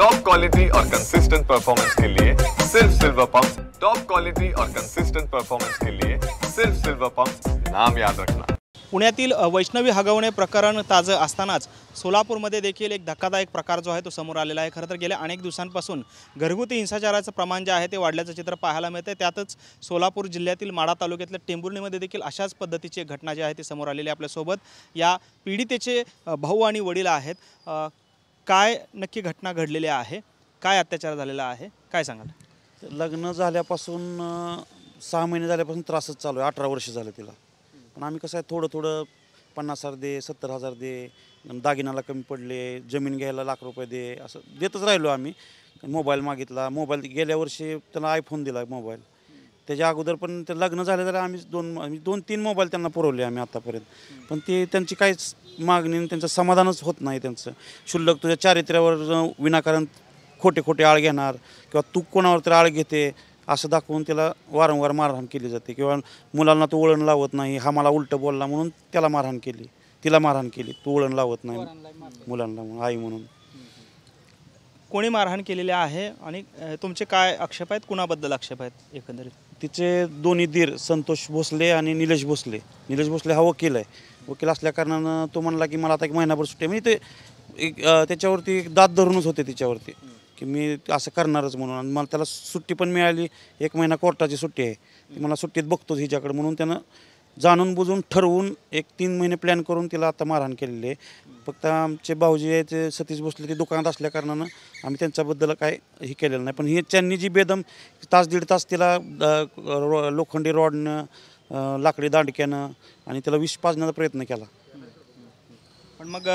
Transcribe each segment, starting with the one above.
Top quality और consistent performance के लिए सिर्फ सिल्वर पंप्स। टॉप क्वालिटी और कंसिस्टेंट परफॉर्मेंस के लिए सिर्फ सिल्वर पंप्स, नाम याद रखना। पुण्यातील वैष्णवी हगवणे प्रकरण ताजं असतानाच सोलापूरमध्ये देखील एक धक्कादायक प्रकार जो आहे तो समोर आलेला आहे। खरं तर गेल्या अनेक दिवसांपासून घरगुती हिंसाचाराचं प्रमाण जे आहे ते वाढल्याचं चित्र पाहायला मिळते। त्यातच सोलापूर जिल्ह्यातील माढा तालुक्यातल्या टेंभुर्णीमध्ये देखील अशाच पद्धतीची घटना जी आहे ती समोर आलेली आहे। आपल्यासोबत या पीडितेचे भाऊ आणि वडील आहेत। काय नक्की घटना घडलेली आहे, काय अत्याचार झालेला आहे, काय सांगाल? लग्न झाल्यापासून 6 महिने झाल्यापासून त्रासच चालू आहे। 18 वर्ष झालं तिला। पण आम्ही कसं आहे थोडं थोडं 50,000 दे, 70,000 दे, दागिनाला कमी पडले, जमीन घ्यायला लाख रुपये दे, असं देतच राहिलो आम्ही। मोबाईल मागितला, मोबाईल गेल्या वर्षी त्याला आयफोन दिला मोबाईल। त्याच्या अगोदर पण ते लग्न झालं तर आम्ही 2-3 मोबाईल त्यांना पुरवले आम्ही आतापर्यंत। पण ते त्यांची काहीच मागणी, त्यांचं समाधानच होत नाही। त्यांचं शुल्लक तुझ्या चारित्र्यावर विनाकारण खोटे खोटे आळ घेणार किंवा तू कोणावर तरी आळ घेते असं दाखवून त्याला वारंवार मारहाण केली जाते। किंवा मुलांना तो वळण लावत नाही, हा मला उलटं बोलला म्हणून त्याला मारहाण केली, तिला मारहाण केली, तू वळण लावत नाही मुलांना म्हणून, आई म्हणून। कोणी मारहाण केलेली आहे आणि तुमचे काय आक्षेप आहेत, कुणाबद्दल आक्षेप आहेत एकंदरीत? तिचे दोन्ही दीर संतोष भोसले आणि निलेश भोसले। निलेश भोसले हा वकील आहे। वकील असल्या कारणानं तो म्हणला की मला आता एक महिनाभर सुट्टी, म्हणजे ते त्याच्यावरती एक दाद धरूनच होते तिच्यावरती की मी असं करणारच म्हणून। आणि मला त्याला सुट्टी पण मिळाली, 1 महिना कोर्टाची सुट्टी आहे, ती मला सुट्टीत बघतोच हिच्याकडे म्हणून त्यानं जाणून बुजून ठरवून 1-3 महिने प्लॅन करून तिला आता मारहाण केलेली आहे। फक्त आमचे भाऊजी आहे ते सतीश भोसले ते दुकानात असल्या कारणानं आम्ही त्यांच्याबद्दल काय हे केलेलं नाही। पण ही त्यांनी जी बेदम तास दीड तास तिला लोखंडी रॉडनं, लाकडी दांडक्यानं आणि त्याला विष पाजण्याचा प्रयत्न केला। पण मग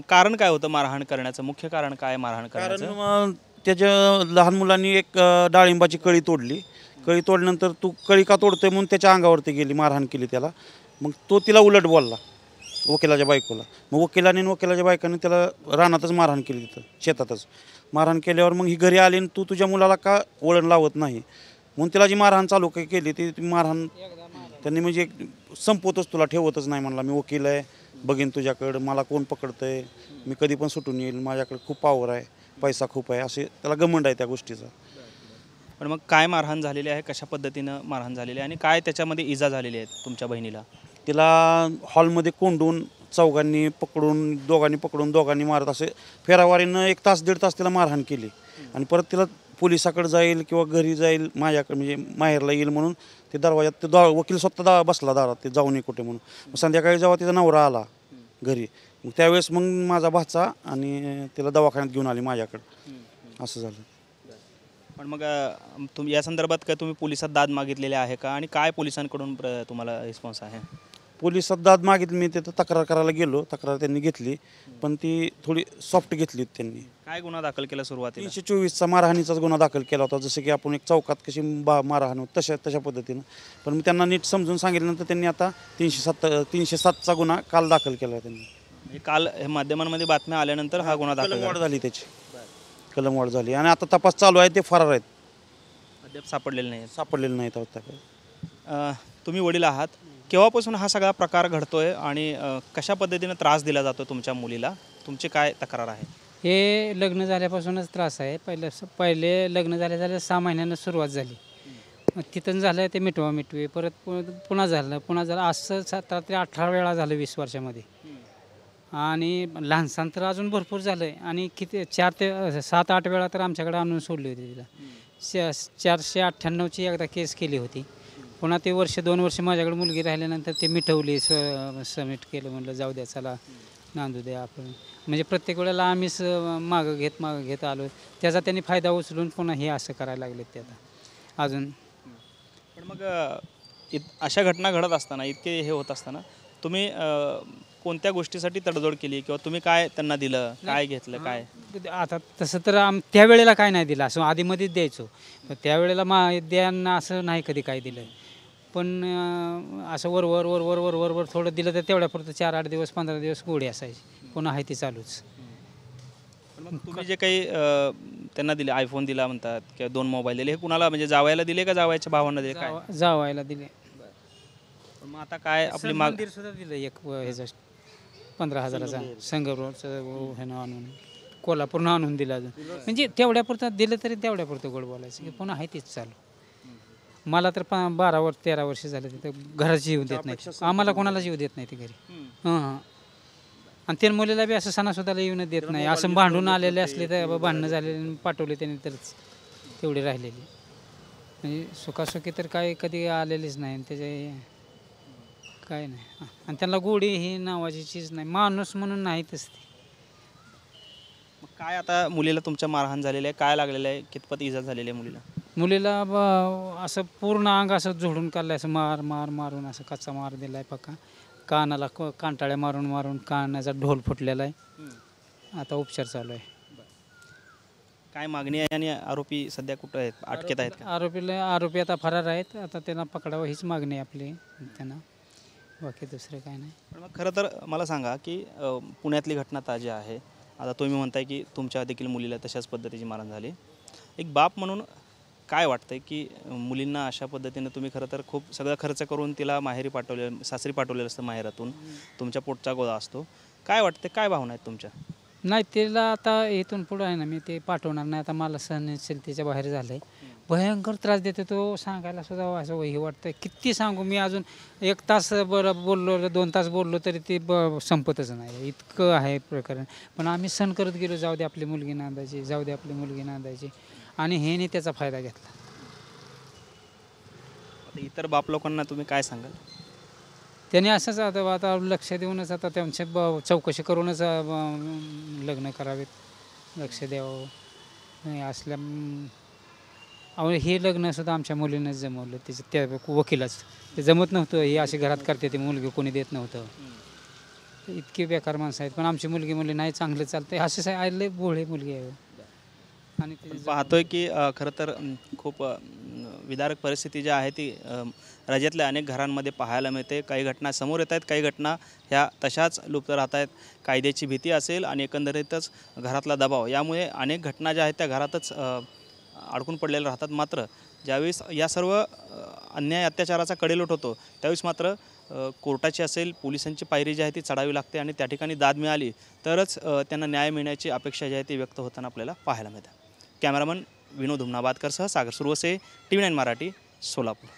कारण काय होतं मारहाण करण्याचं? मुख्य कारण काय मारहाण करण्याचं? कारण त्याच्या लहान मुलांनी एक डाळिंबाची कळी तोडली। कळी तोडल्यानंतर तू कळी का तोडतोय म्हणून त्याच्या अंगावरती गेली, मारहाण केली त्याला। मग तो तिला उलट बोलला वकिलाच्या बायकोला। मग वकिलाने आणि वकिलाच्या बायकाने त्याला रानातच मारहाण केली, तिथं शेतातच मारहाण केल्यावर मग ही घरी आली आणि तू तुझ्या मुलाला का वळण लावत नाही म्हणून तिला जी मारहाण चालू केली ती मारहाण त्यांनी म्हणजे संपवतच, तुला ठेवतच नाही म्हणला। मी वकील आहे, बघीन तुझ्याकडं, मला कोण पकडतंय, मी कधी पण सुटून येईल, माझ्याकडे खूप पावर आहे, पैसा खूप आहे, असे त्याला घमंड आहे त्या गोष्टीचा। पण मग काय मारहाण झालेली आहे, कशा पद्धतीनं मारहाण झालेली आहे आणि काय त्याच्यामध्ये इजा झालेली आहे तुमच्या बहिणीला? तिला हॉलमध्ये कोंडून दोघांनी पकडून दोघांनी मारत असे फेरावारीनं 1 तास 1.5 तास तिला मारहाण केली। आणि परत तिला पोलिसाकडे जाईल किंवा घरी जाईल, माझ्याकडे म्हणजे माहेरला येईल म्हणून ते दरवाजात ते वकील स्वतः बसला दारात, ते जाऊ नये कुठे म्हणून। संध्याकाळी जेव्हा तिचा नवरा आला घरी, मग त्यावेळेस मग माझा भाचा आणि तिला दवाखान्यात घेऊन आली माझ्याकडे, असं झालं। पण मग तुम्ही या संदर्भात काय तुम्ही पोलिसात दाद मागितलेली आहे का आणि काय पोलिसांकडून तुम्हाला रिस्पॉन्स आहे? पोलिसात दाद मागितली, मी तिथं तक्रार करायला गेलो, तक्रार त्यांनी घेतली पण ती थोडी सॉफ्ट घेतली त्यांनी। काय गुन्हा दाखल केला सुरुवातीला? 324चा मारहाणीचाच गुन्हा दाखल केला होता, जसं की आपण एक चौकात कशी मारहाण होती तशा पद्धतीनं। पण मी त्यांना नीट समजून सांगितल्यानंतर त्यांनी आता 307चा गुन्हा काल दाखल केला त्यांनी। काल माध्यमांमध्ये बातम्या आल्यानंतर हा गुन्हा दाखल कलमवाढ झाली, त्याची कलमवाढ झाली आणि आता तपास चालू आहे, ते फरार आहेत, अद्याप सापडलेले नाहीत आता। तुम्ही वडील आहात, केव्हापासून हा सगळा प्रकार घडतोय आणि कशा पद्धतीने त्रास दिला जातो तुमच्या मुलीला? तुमची काय तक्रार आहे? हे लग्न झाल्यापासूनच त्रास आहे। पहिले लग्न झाल्या 6 महिन्यानं सुरुवात झाली, मग तिथून झालं ते मिटवी, परत पुन्हा झालं असं 17 ते 18 वेळा झालं 20 वर्षामध्ये। आणि लहानसान तर अजून भरपूर झालं आहे आणि किती 4 ते 7-8 वेळा तर आमच्याकडे आणून सोडली होती तिला। 498ची एकदा केस केली होती। पुन्हा ते 1-2 वर्ष माझ्याकडे मुलगी राहिल्यानंतर ते मिटवली, सबमिट केलं, म्हणलं जाऊ द्या, चला नांदू द्या आपण। म्हणजे प्रत्येक वेळेला आम्हीच मागं घेत आलो, त्याचा त्यांनी फायदा उचलून पुन्हा हे असं करायला लागले ते आता अजून। पण मग अशा घटना घडत असताना, इतके हे होत असताना तुम्ही कोणत्या गोष्टीसाठी तडजोड केली किंवा तुम्ही काय त्यांना दिलं, काय घेतलं, काय? आता तसं तर त्यावेळेला काय नाही दिलं, असं आधीमध्येच द्यायचो, त्यावेळेला द्यांना असं नाही कधी काय दिलं। पण असं वर थोडं दिलं तर तेवढ्यापुरतं 4-8 दिवस 15 दिवस गोडी असायची, पुन्हा आहे ती चालूच। मग तुम्ही जे काही त्यांना दिले, आयफोन दिला म्हणतात किंवा 2 मोबाईल दिले, हे कुणाला म्हणजे जावयाला दिले का जावयाच्या भावांना दिले, काय? जावायला दिले। पण मग आता काय आपली मंदिर सुद्धा दिलं एक ह्याचं 15,000चा संगमरवरचं ह्यानं आणून। कोल्हापूरनं आणून दिलं अजून म्हणजे तेवढ्यापुरतं दिलं तरी तेवढ्यापुरतं गोड बोलायचं की पुन्हा आहे तीच चालू. मला तर 13 वर्ष झाले तिथं घरात जीव देत नाही, आम्हाला कोणाला जीव देत नाही ते घरी. हां आणि त्या मुलीला बी असं सणासुदाला येऊन देत नाही. असं भांडून आलेले असले तर भांडणं झालेले पाठवले त्यांनी तरच तेवढे राहिलेले. म्हणजे सुखासुखी तर काय कधी आलेलीच नाही त्याचे काय नाही. आणि त्यांना गोडी ही नावाची चीज नाही, माणूस म्हणून नाहीतच ते. मग काय आता मुलीला तुमच्या मारहाण झालेली आहे, काय लागलेलं आहे, कितपत इजा झालेली आहे मुलीला? मुलीला असं पूर्ण अंग असं झोडून काढलं, असं मारून असं कच्चा मार दिला आहे पक्का. कानाला कांटाळ्या मारून मारून कानाचा ढोल फुटलेला आहे. आता उपचार चालू आहे. काय मागणी आहे आणि आरोपी सध्या कुठं आहेत, अटकेत आहेत का? आरोपी आता फरार आहेत. आता त्यांना पकडावं हीच मागणी आहे आपली त्यांना, बाकी दुसरं काय नाही. पण मग खरं तर मला सांगा की पुण्यातली घटना ताजी आहे. आता तुम्ही म्हणताय की तुमच्या देखील मुलीला तशाच पद्धतीची मारहाण झाली. एक बाप म्हणून काय वाटतंय की मुलींना अशा पद्धतीनं तुम्ही खरं तर खूप सगळं खर्च करून तिला माहेरी सासरी पाठवलेलं असतं माहेरातून, तुमच्या पोटचा गोळा असतो. काय वाटतं, काय भावना आहेत तुमच्या? नाही तिला आता इथून पुढं आहे ना मी ते पाठवणार नाही. आता मला सहनशीलतेच्या बाहेर झालं आहे. भयंकर त्रास देते तो, सांगायला सुद्धा असं हे वाटतं. किती सांगू मी, अजून 1 तास बरं बोललो 2 तास बोललो तरी ते संपतच नाही, इतकं आहे प्रकरण. पण आम्ही सहन करत गेलो, जाऊ दे आपली मुलगी नांदायची, जाऊ दे आपली मुलगी नांदायची. आणि ह्याने त्याचा फायदा घेतला. इतर बाप लोकांना तुम्ही काय सांगाल? त्यांनी असंच आता लक्ष देऊनच आता त्यांच्या चौकशी करूनच लग्न करावेत, लक्ष द्यावं. नाही असल्या अहो हे लग्नसुद्धा आमच्या मुलीनंच जमवलं, त्याचं त्या वकिलाच. ते जमत नव्हतं, हे असे घरात करते ते मुलगी कोणी देत नव्हतं. इतकी बेकार माणसं आहेत. पण आमची मुलगी नाही, चांगलं चालतंय असं आले बोळे मुलगी आहे. आणि पाहतोय की खरं तर खूप विदारक परिस्थिती जी आहे ती राज्यातल्या अनेक घरांमध्ये पाहायला मिळते. काही घटना समोर येत आहेत, काही घटना ह्या तशाच लुप्त राहत आहेत. कायद्याची भीती असेल आणि एकंदरीतच घरातला दबाव यामुळे अनेक घटना ज्या आहेत त्या घरातच अडकून पडलेल्या राहतात. मात्र ज्यावेळेस या सर्व अन्याय अत्याचाराचा कडेलोट होतो त्यावेळेस मात्र कोर्टाची असेल, पोलिसांची पायरी जी आहे ती चढावी लागते आणि त्या ठिकाणी दाद मिळाली तरच त्यांना न्याय मिळण्याची अपेक्षा जी आहे ती व्यक्त होताना आपल्याला पाहायला मिळते. कॅमेरामन विनोद हुमनाबादकरसह सागर सुरवसे, TV9 मराठी, सोलापूर.